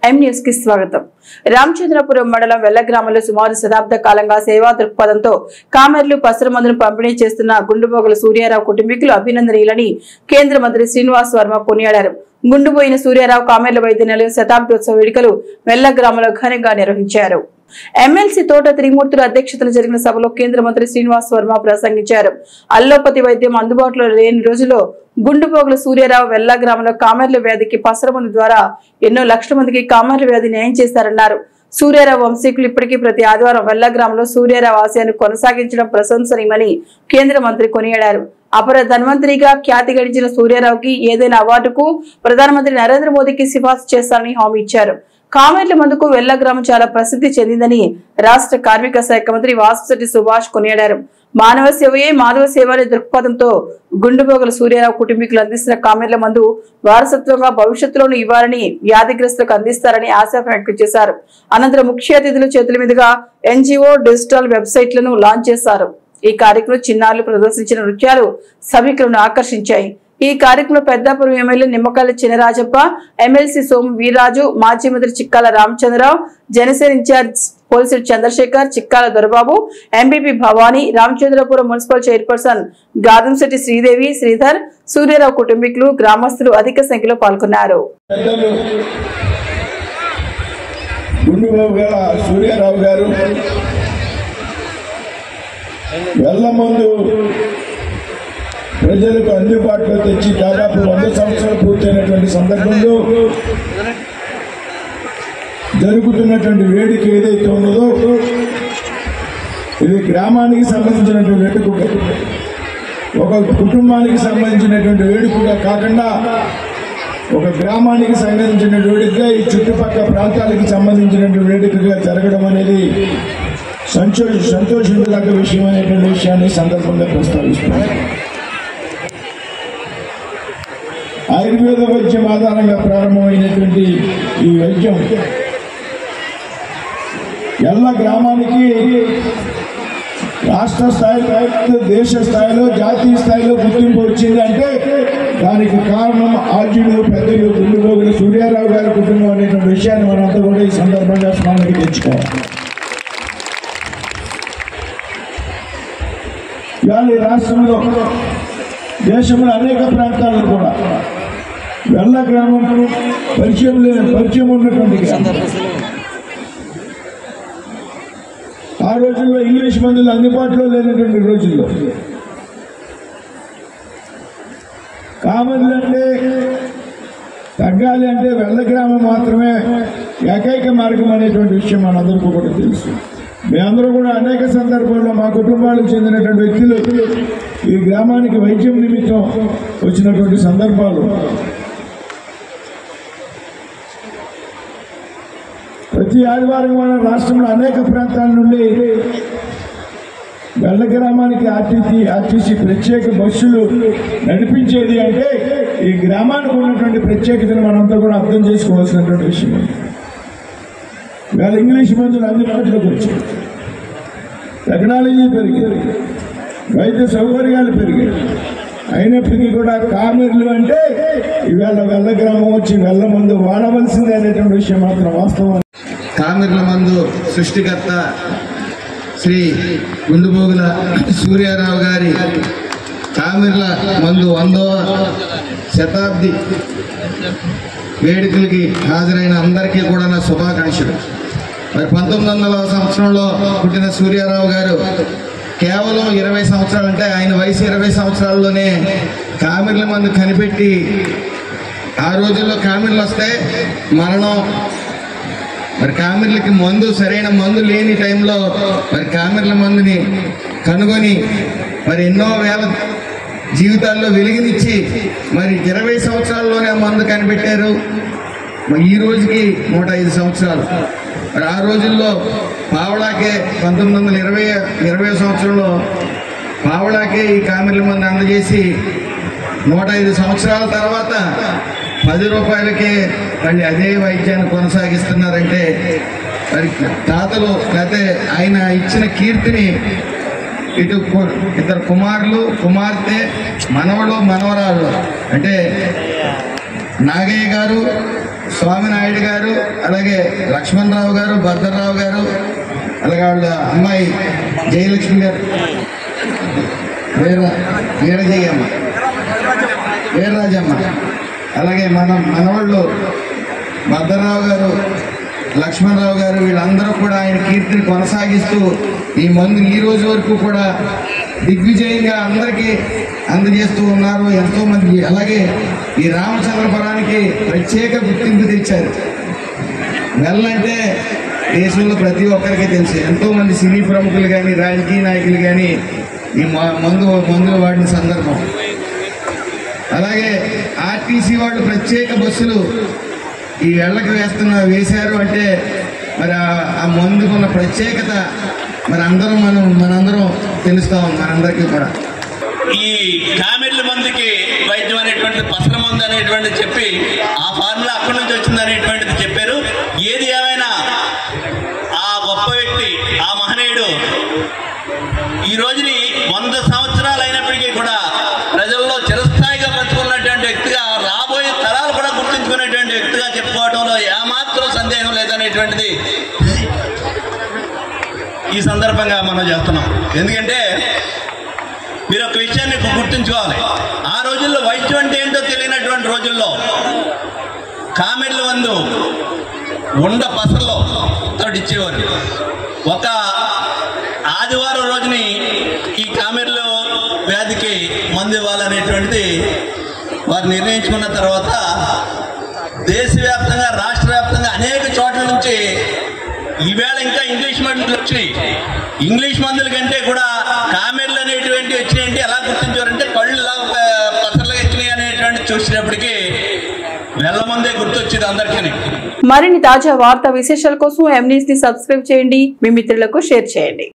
M news కి స్వాగతం. రామచంద్రపురం మండలం వెల్లగ్రామంలో సుమారు శతాబ్ద కాలంగా సేవా దృక్పథంతో కామెర్లు పసరు మందును పంపిణీ చేస్తున్న గుండుబోగుల సూర్యారావు కుటుంబీకులు అభినందనీయులని కేంద్ర మంత్రి శ్రీనివాస్ వర్మ కొనియాడారు. గుండుబోయిన సూర్యారావు కామెర్ల వైద్య నిలయం శతాబ్దోత్సవ వేడుకలు వెల్లగ్రామంలో ఘనంగా నిర్వహించారు. ఎమ్మెల్సీ తోట త్రిమూర్తుల అధ్యక్షతన జరిగిన సభలో కేంద్ర మంత్రి శ్రీనివాస్ వర్మ ప్రసంగించారు. అల్లోపతి వైద్యం అందుబాటులో లేని రోజుల్లో గుండుపోగుల సూర్యారావు వెల్లా గ్రామంలో కామెర్ల వ్యాధికి పసరమందు ద్వారా ఎన్నో లక్షల మందికి కామెర్ల వ్యాధి న్యాయం చేశారన్నారు. సూర్యారావు వంశీకులు ఇప్పటికీ ప్రతి ఆదివారం వెల్లా గ్రామంలో సూర్యారావు ఆశయాన్ని కొనసాగించడం ప్రశంసనీయమని కేంద్ర మంత్రి కొనియాడారు. అపర ధన్వంతరిగా ఖ్యాతి గడించిన సూర్యారావుకి ఏదైనా అవార్డుకు ప్రధానమంత్రి నరేంద్ర మోదీకి సిఫార్సు చేస్తారని హామీ ఇచ్చారు. కామెర్ల మందుకు వెల్లా గ్రామం చాలా ప్రసిద్ధి చెందిందని రాష్ట్ర కార్మిక శాఖ మంత్రి వాసుశెట్టి సుభాష్ కొనియాడారు. మానవ సేవయే మాధవ సేవ అనే దృక్పథంతో గుండుబోగుల సూర్యారావు కుటుంబీకులు అందిస్తున్న కామెర్ల మందు వారసత్వంగా భవిష్యత్తులోనూ ఇవ్వాలని వ్యాధిగ్రస్తులకు అందిస్తారని ఆశ వ్యక్తం చేశారు. అనంతరం ముఖ్య అతిథుల చేతుల మీదుగా ఎన్జిఓ డిజిటల్ వెబ్సైట్లను లాంచ్ చేశారు. ఈ కార్యక్రమంలో చిన్నారులు ప్రదర్శించిన నృత్యాలు సభికులను ఆకర్షించాయి. ఈ కార్యక్రమంలో పెద్దాపురం ఎమ్మెల్యే నిమ్మకాయల చినరాజప్ప, ఎమ్మెల్సీ సోము వీర్రాజు, మాజీ మంత్రి చిక్కాల రామచంద్రరావు, జనసేన ఇన్ఛార్జ్ పోలీసులు Chandrasekhar, Chikkala Dorababu, MPP Bhavani, Ramachandrapuram municipal chairperson Gadamsetti Sridevi, Sridhar, Suryarao కుటుంబీకులు, గ్రామస్తులు అధిక సంఖ్యలో పాల్గొన్నారు. ప్రజలకు అందుబాటులో తెచ్చి దాదాపు 100 సంవత్సరాలు పూర్తయినటువంటి సందర్భంలో జరుగుతున్నటువంటి వేడుక ఏదైతే ఉన్నదో ఇది గ్రామానికి సంబంధించినటువంటి వేడుక, ఒక కుటుంబానికి సంబంధించినటువంటి వేడుకగా కాకుండా ఒక గ్రామానికి సంబంధించిన వేడుకగా ఈ చుట్టుపక్కల ప్రాంతాలకు సంబంధించినటువంటి వేడుకగా జరగడం అనేది సంతోషించదగ్గ విషయం అనేటువంటి విషయాన్ని సందర్భంగా ప్రస్తావిస్తున్నాను. ఆయుర్వేద వైద్యం ఆధారంగా ప్రారంభమైనటువంటి ఈ వైద్యం ఎల్ల గ్రామానికి రాష్ట్ర స్థాయిలో, దేశ స్థాయిలో, జాతీయ స్థాయిలో గుర్తింపు వచ్చిందంటే దానికి కారణం ఆర్జుడు పెద్దలు గుండుబోగుల సూర్యారావు గారి కుటుంబం అనేటువంటి విషయాన్ని మనంతా కూడా ఈ సందర్భంగా స్మరణకి తెచ్చుకోవాలి. ఇవాళ ఈ రాష్ట్రంలో, దేశంలో అనేక ప్రాంతాల్లో కూడా వెల్ల గ్రామం పరిచయం ఉన్నటువంటి ఆ రోజుల్లో ఇంగ్లీష్ మందులు అందుబాటులో లేనటువంటి రోజుల్లో కామెర్లు అంటే తగ్గాలి అంటే వెల్ల గ్రామం మాత్రమే ఏకైక మార్గం అనేటువంటి విషయం మనందరికీ కూడా తెలుసు. మేమందరూ కూడా అనేక సందర్భాల్లో మా కుటుంబాలకు చెందినటువంటి వ్యక్తులు ఈ గ్రామానికి వైద్యం నిమిత్తం వచ్చినటువంటి సందర్భాలు ప్రతి ఆదివారం మన రాష్ట్రంలో అనేక ప్రాంతాల నుండి వెల్ల గ్రామానికి ఆర్టీసీ ప్రత్యేక బస్సులు నడిపించేది అంటే ఈ గ్రామానికి ఉన్నటువంటి ప్రత్యేకతను మనంతా కూడా అర్థం చేసుకోవాల్సినటువంటి విషయం. ఇవాళ ఇంగ్లీష్ మందులు అందుబాటులోకి వచ్చాయి, టెక్నాలజీ పెరిగింది, వైద్య సౌకర్యాలు పెరిగాయి. అయినప్పటికీ కూడా కామెర్లు అంటే ఇవాళ వెల్ల గ్రామం వచ్చి వెల్ల మందు వాడవలసిందే అనేటువంటి విషయం మాత్రం వాస్తవం. కామెర్ల మందు సృష్టికర్త శ్రీ గుండుబోగుల సూర్యారావు గారి కామెర్ల మందు 100వ శతాబ్ది వేడుకలకి హాజరైన అందరికీ కూడా నా శుభాకాంక్షలు. మరి 1900వ సంవత్సరంలో పుట్టిన సూర్యారావు గారు కేవలం 20 సంవత్సరాలు, అంటే ఆయన వయసు 20 సంవత్సరాల్లోనే కామెర్ల మందు కనిపెట్టి, ఆ రోజుల్లో కామెర్లు వస్తే మరణం, మరి కామెర్లకి మందు సరైన మందు లేని టైంలో మరి కామెర్ల మందుని కనుగొని మరి ఎన్నో వేల జీవితాల్లో వెలుగునిచ్చి మరి 20 సంవత్సరాల్లోనే ఆ మందు కనిపెట్టారు. మరి ఈ రోజుకి 105 సంవత్సరాలు. మరి ఆ రోజుల్లో పావడాకే 1920వ సంవత్సరంలో పావడాకే ఈ కామెర్ల మందు అందజేసి 105 సంవత్సరాల తర్వాత 10 రూపాయలకే మళ్ళీ అదే వైద్యాన్ని కొనసాగిస్తున్నారంటే మరి తాతలు లేకపోతే ఆయన ఇచ్చిన కీర్తిని ఇటు ఇద్దరు కుమారులు, కుమార్తె, మనవడు, మనవరాళ్ళు అంటే నాగయ్య గారు, స్వామినాయుడు గారు, అలాగే లక్ష్మణరావు గారు, భద్రరావు గారు, అలాగే వాళ్ళ అమ్మాయి జయలక్ష్మి గారు, వీరజయ్యమ్మ, వీరరాజమ్మ, అలాగే మనవాళ్ళు భద్రరావు గారు, లక్ష్మణరావు గారు, వీళ్ళందరూ కూడా ఆయన కీర్తిని కొనసాగిస్తూ ఈ మందు ఈ రోజు వరకు కూడా దిగ్విజయంగా అందరికీ అందజేస్తూ ఉన్నారు. ఎంతోమంది అలాగే ఈ రామచంద్రపురానికి ప్రత్యేక గుర్తింపు తెచ్చారు. వెళ్ళంటే దేశంలో ప్రతి ఒక్కరికి తెలుసు. ఎంతోమంది సినీ ప్రముఖులు కానీ రాజకీయ నాయకులు కానీ ఈ మందులు వాడిన సందర్భం. అలాగే ఆర్టీసీ వాళ్ళు ప్రత్యేక బస్సులు ఈ వేళ్లకు వేశారు అంటే మరి ఆ మందుకున్న ప్రత్యేకత మరి మనందరం తెలుస్తా ఉంది మనందరికీ కూడా. ఈ కామెర్ల మందుకి వైద్యం అనేటువంటిది పసల మందు అనేటువంటిది చెప్పి ఆ ఫార్ములా అక్కడి నుంచి వచ్చింది అనేటువంటిది చెప్పారు. ఏది ఏమైనా ఆ గొప్ప వ్యక్తి, ఆ మహనీయుడు ఈ రోజుని 100 సంవత్సరాలు అయినప్పటికీ కూడా ప్రజల్లో చిరస్థాయిగా బతుకున్నటువంటి వ్యక్తిగా, రాబోయే తరాలు కూడా గుర్తుంచుకునేటువంటి వ్యక్తిగా చెప్పుకోవడంలో ఏమాత్రం సందేహం లేదనేటువంటిది ఈ సందర్భంగా మనం చేస్తున్నాం. ఎందుకంటే మీరు ఒక విషయాన్ని గుర్తుంచుకోవాలి. ఆ రోజుల్లో వైద్యం అంటే ఏంటో తెలియనటువంటి రోజుల్లో కామెర్ల మందు ఉండ పసల్లో ఇచ్చేవారు. ఒక ఆదివారం రోజుని ఈ కామెర్ల వ్యాధికి మందు ఇవ్వాలనేటువంటిది వారు నిర్ణయించుకున్న తర్వాత దేశవ్యాప్తంగా, రాష్ట్ర వ్యాప్తంగా అనేక చోట్ల నుంచి ఈవేళ ఇంకా ఇంగ్లీష్ మందులు వచ్చినాయి. ఇంగ్లీష్ మందుల కంటే కూడా కామెర్లు అనేటువంటి వచ్చినాయంటే ఎలా గుర్తించారంటే కళ్ళు ఇలా పసర్లు వచ్చినాయి అనేటువంటి చూసినప్పటికీ వెళ్ళ ముందే గుర్తొచ్చేది అందరికీ. మరిన్ని తాజా వార్తా విశేషాల కోసం M News ని సబ్స్క్రైబ్ చేయండి, మీ మిత్రులకు షేర్ చేయండి.